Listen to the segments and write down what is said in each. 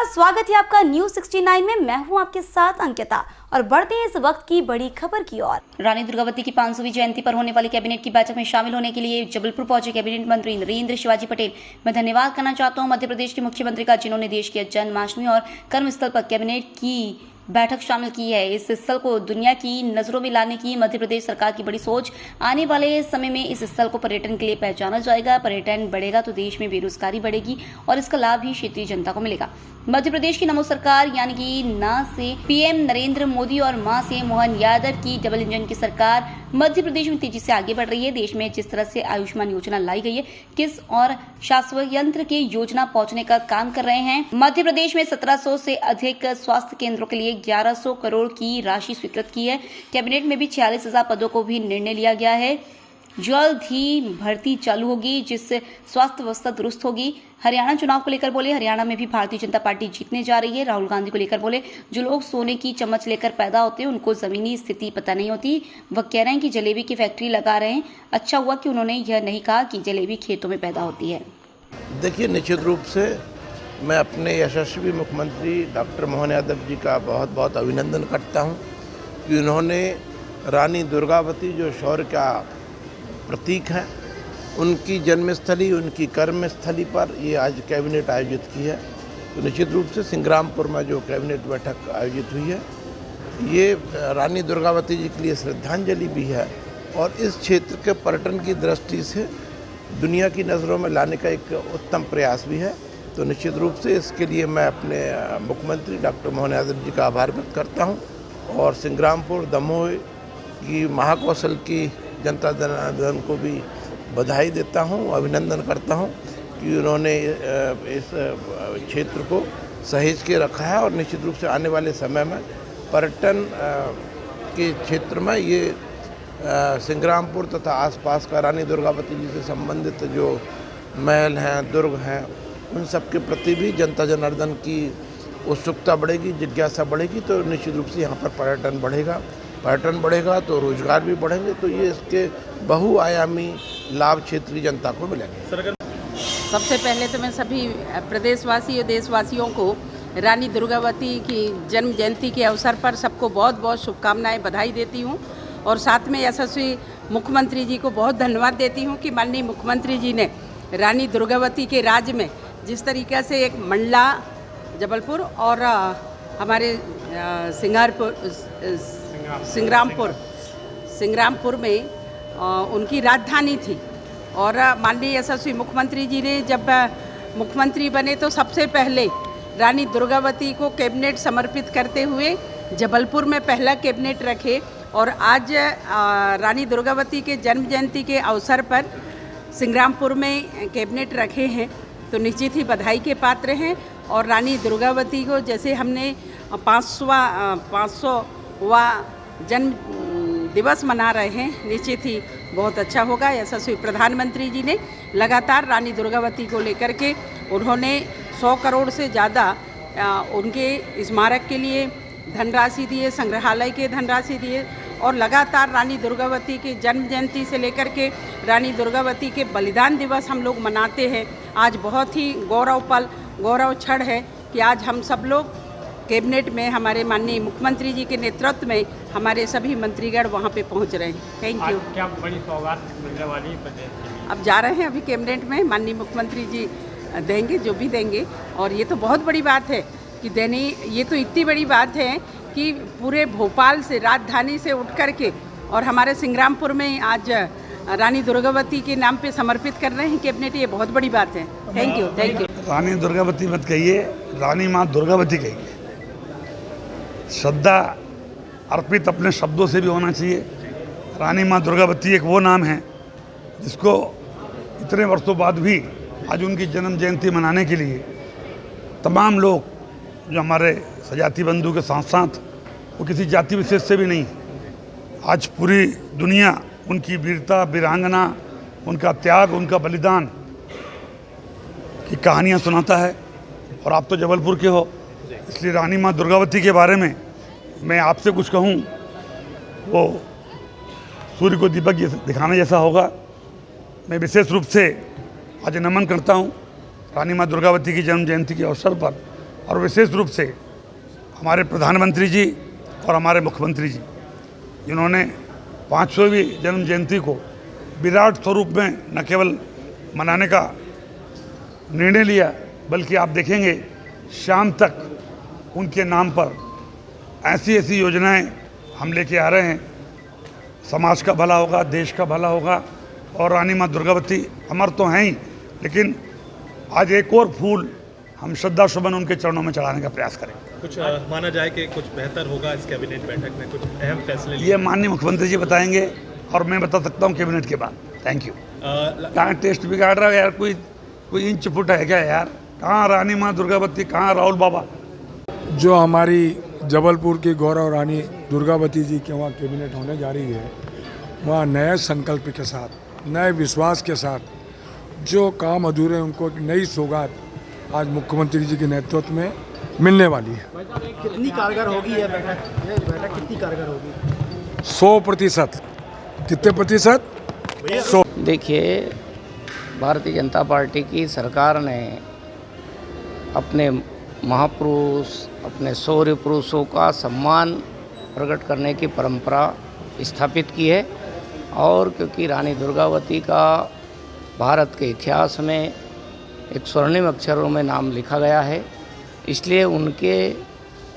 स्वागत है आपका न्यूज 69 में। मैं हूं आपके साथ अंकिता और बढ़ते हैं इस वक्त की बड़ी खबर की ओर। रानी दुर्गावती की 500वीं जयंती पर होने वाली कैबिनेट की बैठक में शामिल होने के लिए जबलपुर पहुंचे कैबिनेट मंत्री नरेंद्र शिवाजी पटेल। मैं धन्यवाद करना चाहता हूं मध्य प्रदेश के मुख्यमंत्री का, जिन्होंने देश की जन्माष्टमी और कर्मस्थल पर कैबिनेट की बैठक शामिल की है। इस स्थल को दुनिया की नजरों में लाने की मध्य प्रदेश सरकार की बड़ी सोच। आने वाले समय में इस स्थल को पर्यटन के लिए पहचाना जाएगा। पर्यटन बढ़ेगा तो देश में बेरोजगारी बढ़ेगी और इसका लाभ भी क्षेत्रीय जनता को मिलेगा। मध्य प्रदेश की नमो सरकार यानी कि ना से पीएम नरेंद्र मोदी और मां से मोहन यादव की डबल इंजन की सरकार मध्य प्रदेश में तेजी से आगे बढ़ रही है। देश में जिस तरह से आयुष्मान योजना लाई गई है, किस और शाश्वत यंत्र के योजना पहुंचने का काम कर रहे हैं। मध्य प्रदेश में 1700 से अधिक स्वास्थ्य केंद्रों के लिए 1100 करोड़ की राशि स्वीकृत की है। कैबिनेट में भी 46,000 पदों को भी निर्णय लिया गया है। जल्द ही भर्ती चालू होगी, जिससे स्वास्थ्य व्यवस्था दुरुस्त होगी। हरियाणा चुनाव को लेकर बोले, हरियाणा में भी भारतीय जनता पार्टी जीतने जा रही है। राहुल गांधी को लेकर बोले, जो लोग सोने की चम्मच लेकर पैदा होते हैं उनको जमीनी स्थिति पता नहीं होती। वह कह रहे हैं कि जलेबी की फैक्ट्री लगा रहे हैं। अच्छा हुआ कि उन्होंने यह नहीं कहा कि जलेबी खेतों में पैदा होती है। देखिए, निश्चित रूप से मैं अपने यशस्वी मुख्यमंत्री डॉक्टर मोहन यादव जी का बहुत बहुत अभिनंदन करता हूं कि उन्होंने रानी दुर्गावती, जो शौर्य का प्रतीक है, उनकी जन्मस्थली, उनकी कर्मस्थली पर ये आज कैबिनेट आयोजित की है। तो निश्चित रूप से सिंग्रामपुर में जो कैबिनेट बैठक आयोजित हुई है, ये रानी दुर्गावती जी के लिए श्रद्धांजलि भी है और इस क्षेत्र के पर्यटन की दृष्टि से दुनिया की नज़रों में लाने का एक उत्तम प्रयास भी है। तो निश्चित रूप से इसके लिए मैं अपने मुख्यमंत्री डॉक्टर मोहन यादव जी का आभार व्यक्त करता हूं और सिंग्रामपुर दमोह की महाकौशल की जनता जनार्दन को भी बधाई देता हूं, अभिनंदन करता हूं कि उन्होंने इस क्षेत्र को सहेज के रखा है और निश्चित रूप से आने वाले समय में पर्यटन के क्षेत्र में ये सिंग्रामपुर तथा आसपास का रानी दुर्गावती जी से संबंधित जो महल हैं, दुर्ग हैं, उन सब के प्रति भी जनता जनार्दन की उत्सुकता बढ़ेगी, जिज्ञासा बढ़ेगी। तो निश्चित रूप से यहाँ पर पर्यटन बढ़ेगा तो रोजगार भी बढ़ेंगे। तो ये इसके बहुआयामी लाभ क्षेत्रीय जनता को मिलेंगे। सबसे पहले तो मैं सभी प्रदेशवासी और देशवासियों को रानी दुर्गावती की जन्म जयंती के अवसर पर सबको बहुत बहुत शुभकामनाएं, बधाई देती हूं और साथ में यशस्वी मुख्यमंत्री जी को बहुत धन्यवाद देती हूं कि माननीय मुख्यमंत्री जी ने रानी दुर्गावती के राज्य में जिस तरीक़े से एक मंडला, जबलपुर और हमारे सिंग्रामपुर में उनकी राजधानी थी और माननीय यशस्वी मुख्यमंत्री जी ने जब मुख्यमंत्री बने तो सबसे पहले रानी दुर्गावती को कैबिनेट समर्पित करते हुए जबलपुर में पहला कैबिनेट रखे और आज रानी दुर्गावती के जन्म जयंती के अवसर पर सिंग्रामपुर में कैबिनेट रखे हैं। तो निश्चित ही बधाई के पात्र हैं और रानी दुर्गावती को जैसे हमने 500वां जन्म दिवस मना रहे हैं, निश्चित ही बहुत अच्छा होगा। यशस्वी प्रधानमंत्री जी ने लगातार रानी दुर्गावती को लेकर के उन्होंने 100 करोड़ से ज़्यादा उनके स्मारक के लिए धनराशि दिए, संग्रहालय के धनराशि दिए और लगातार रानी दुर्गावती के जन्म जयंती से लेकर के रानी दुर्गावती के बलिदान दिवस हम लोग मनाते हैं। आज बहुत ही गौरव क्षण है कि आज हम सब लोग कैबिनेट में हमारे माननीय मुख्यमंत्री जी के नेतृत्व में हमारे सभी मंत्रीगण वहाँ पे पहुँच रहे हैं। Thank you. क्या बड़ी सौगात मिलने वाली है? अब जा रहे हैं अभी कैबिनेट में, माननीय मुख्यमंत्री जी देंगे जो भी देंगे और ये तो बहुत बड़ी बात है कि ये तो इतनी बड़ी बात है कि पूरे भोपाल से, राजधानी से उठ कर के और हमारे सिंग्रामपुर में आज रानी दुर्गावती के नाम पे समर्पित कर रहे हैं कैबिनेट। ये बहुत बड़ी बात है। Thank you. रानी दुर्गावती मत कहिए, रानी माँ दुर्गावती कहिए। श्रद्धा अर्पित अपने शब्दों से भी होना चाहिए। रानी माँ दुर्गावती एक वो नाम है जिसको इतने वर्षों बाद भी आज उनकी जन्म जयंती मनाने के लिए तमाम लोग, जो हमारे सजाती बंधु के साथ साथ वो किसी जाति विशेष से भी नहीं, आज पूरी दुनिया उनकी वीरता, वीरांगना, उनका त्याग, उनका बलिदान की कहानियाँ सुनाता है। और आप तो जबलपुर के हो, इसलिए रानी माँ दुर्गावती के बारे में मैं आपसे कुछ कहूँ वो सूर्य को दीपक दिखाने जैसा होगा। मैं विशेष रूप से आज नमन करता हूँ रानी माँ दुर्गावती की जन्म जयंती के अवसर पर और विशेष रूप से हमारे प्रधानमंत्री जी और हमारे मुख्यमंत्री जी, जिन्होंने 500वीं जन्म जयंती को विराट स्वरूप में न केवल मनाने का निर्णय लिया, बल्कि आप देखेंगे शाम तक उनके नाम पर ऐसी ऐसी योजनाएं हम लेके आ रहे हैं। समाज का भला होगा, देश का भला होगा। और रानी माँ दुर्गावती अमर तो हैं ही, लेकिन आज एक और फूल हम श्रद्धा सुमन उनके चरणों में चढ़ाने का प्रयास करें। कुछ माना जाए कि कुछ बेहतर होगा इस कैबिनेट बैठक में, कुछ अहम फैसले ये माननीय मुख्यमंत्री जी बताएंगे और मैं बता सकता हूँ कैबिनेट के बाद। Thank you. कहाँ टेस्ट बिगाड़ रहा है यार, कोई इंच फुट है क्या यार? कहाँ रानी माँ दुर्गावती, कहाँ राहुल बाबा? जो हमारी जबलपुर की गौरव रानी दुर्गावती जी के वहाँ कैबिनेट होने जा रही है, वहाँ नए संकल्प के साथ, नए विश्वास के साथ जो काम अधूरे हैं उनको एक नई सौगात आज मुख्यमंत्री जी के नेतृत्व में मिलने वाली है। कितनी कारगर होगी ये बैठक कितनी कारगर होगी? 100%। कितने प्रतिशत? 100। देखिए, भारतीय जनता पार्टी की सरकार ने अपने महापुरुष, अपने शौर्य पुरुषों का सम्मान प्रकट करने की परंपरा स्थापित की है। और क्योंकि रानी दुर्गावती का भारत के इतिहास में एक स्वर्णिम अक्षरों में नाम लिखा गया है, इसलिए उनके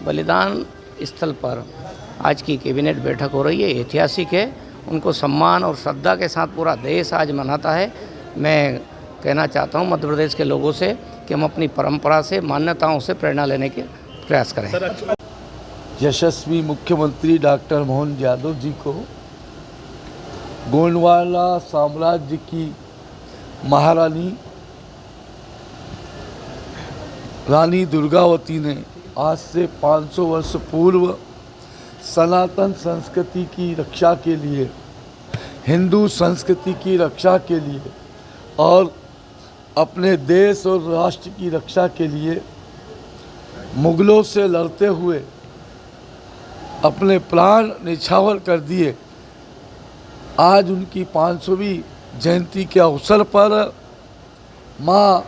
बलिदान स्थल पर आज की कैबिनेट बैठक हो रही है। ऐतिहासिक है, उनको सम्मान और श्रद्धा के साथ पूरा देश आज मनाता है। मैं कहना चाहता हूं मध्य प्रदेश के लोगों से कि हम अपनी परंपरा से, मान्यताओं से प्रेरणा लेने के प्रयास करें। यशस्वी मुख्यमंत्री डॉक्टर मोहन यादव जी को गोंडवाना साम्राज्य की महारानी रानी दुर्गावती ने आज से 500 वर्ष पूर्व सनातन संस्कृति की रक्षा के लिए, हिंदू संस्कृति की रक्षा के लिए और अपने देश और राष्ट्र की रक्षा के लिए मुगलों से लड़ते हुए अपने प्राण निछावर कर दिए। आज उनकी 500वीं जयंती के अवसर पर माँ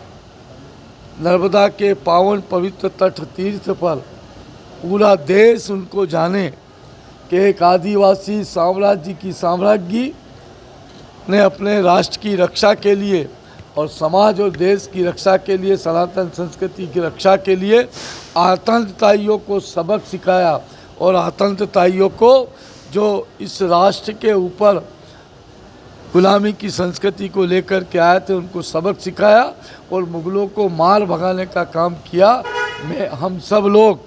नर्मदा के पावन पवित्र तट तीर्थ पर पूरा देश उनको जाने कि एक आदिवासी साम्राज्य की साम्राज्ञी ने अपने राष्ट्र की रक्षा के लिए और समाज और देश की रक्षा के लिए, सनातन संस्कृति की रक्षा के लिए आतंकवादियों को सबक सिखाया। और आतंकवादियों को जो इस राष्ट्र के ऊपर गुलामी की संस्कृति को लेकर के आए थे, उनको सबक सिखाया और मुगलों को मार भगाने का काम किया। मैं हम सब लोग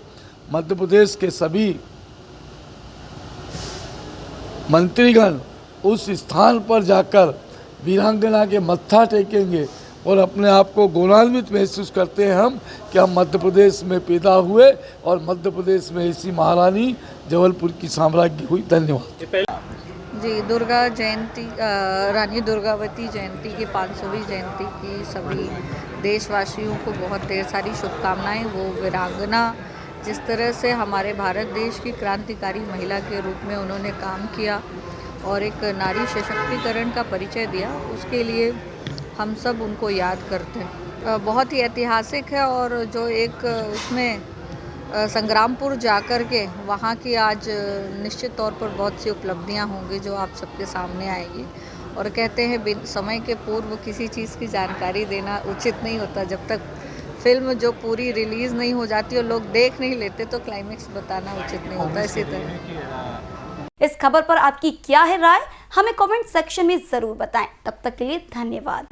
मध्य प्रदेश के सभी मंत्रीगण उस स्थान पर जाकर वीरांगना के मत्था टेकेंगे और अपने आप को गौरवान्वित महसूस करते हैं हम कि हम मध्य प्रदेश में पैदा हुए और मध्य प्रदेश में ऐसी महारानी जबलपुर की साम्राज्ञी हुई। धन्यवाद। जी, दुर्गा जयंती, रानी दुर्गावती जयंती की 500वीं जयंती की सभी देशवासियों को बहुत ढेर सारी शुभकामनाएं। वो वीरांगना जिस तरह से हमारे भारत देश की क्रांतिकारी महिला के रूप में उन्होंने काम किया और एक नारी सशक्तिकरण का परिचय दिया, उसके लिए हम सब उनको याद करते हैं। बहुत ही ऐतिहासिक है और जो एक उसमें संग्रामपुर जाकर के वहाँ की आज निश्चित तौर पर बहुत सी उपलब्धियाँ होंगी जो आप सबके सामने आएगी। और कहते हैं समय के पूर्व किसी चीज़ की जानकारी देना उचित नहीं होता। जब तक फिल्म जो पूरी रिलीज़ नहीं हो जाती और लोग देख नहीं लेते तो क्लाइमेक्स बताना उचित नहीं होता। इसी तरह इस खबर पर आपकी क्या है राय, हमें कमेंट सेक्शन में ज़रूर बताएं। तब तक के लिए धन्यवाद।